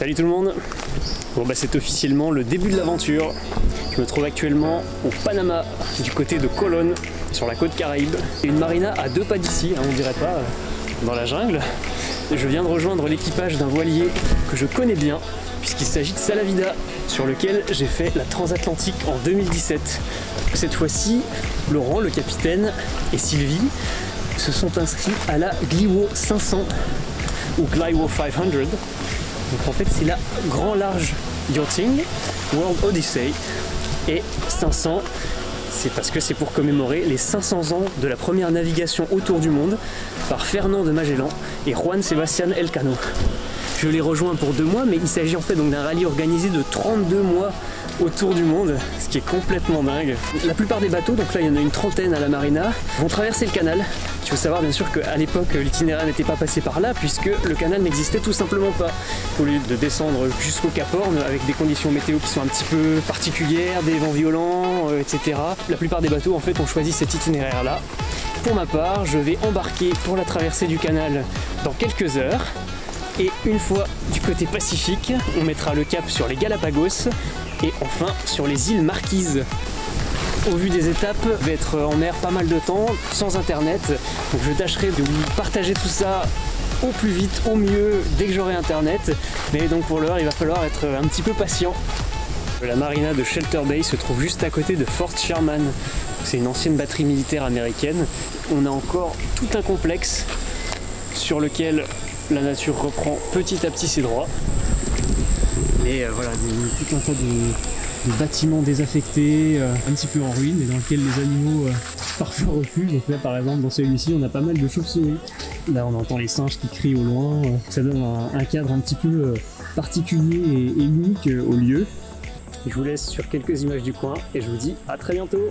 Salut tout le monde. Bon bah c'est officiellement le début de l'aventure. Je me trouve actuellement au Panama, du côté de Colón, sur la côte Caraïbe. Et une marina à 2 pas d'ici, hein, on dirait pas, dans la jungle. Et je viens de rejoindre l'équipage d'un voilier que je connais bien, puisqu'il s'agit de Salavida, sur lequel j'ai fait la transatlantique en 2017. Cette fois-ci, Laurent, le capitaine, et Sylvie se sont inscrits à la Gliwo 500 ou Gliwo 500. Donc en fait c'est la Grand Large Yachting World Odyssey, et 500 c'est parce que c'est pour commémorer les 500 ans de la première navigation autour du monde par Fernand de Magellan et Juan Sebastián Elcano. Je les rejoins pour 2 mois, mais il s'agit en fait donc d'un rallye organisé de 32 mois autour du monde, ce qui est complètement dingue. La plupart des bateaux, donc là il y en a une trentaine à la marina, vont traverser le canal. Il faut savoir bien sûr qu'à l'époque l'itinéraire n'était pas passé par là, puisque le canal n'existait tout simplement pas. Au lieu de descendre jusqu'au Cap Horn avec des conditions météo qui sont un petit peu particulières, des vents violents, etc. La plupart des bateaux en fait ont choisi cet itinéraire là. Pour ma part, je vais embarquer pour la traversée du canal dans quelques heures. Et une fois du côté Pacifique, on mettra le cap sur les Galapagos et enfin sur les îles Marquises. Au vu des étapes, je vais être en mer pas mal de temps, sans internet, donc je tâcherai de vous partager tout ça au plus vite, au mieux, dès que j'aurai internet. Mais donc pour l'heure, il va falloir être un petit peu patient. La marina de Shelter Bay se trouve juste à côté de Fort Sherman. C'est une ancienne batterie militaire américaine. On a encore tout un complexe sur lequel la nature reprend petit à petit ses droits. Mais voilà, tout un tas de bâtiments désaffectés, un petit peu en ruine, et dans lesquels les animaux parfois refusent. Donc là par exemple dans celui-ci on a pas mal de chauves-souris. Là on entend les singes qui crient au loin. Ça donne un cadre un petit peu particulier et unique au lieu. Je vous laisse sur quelques images du coin et je vous dis à très bientôt.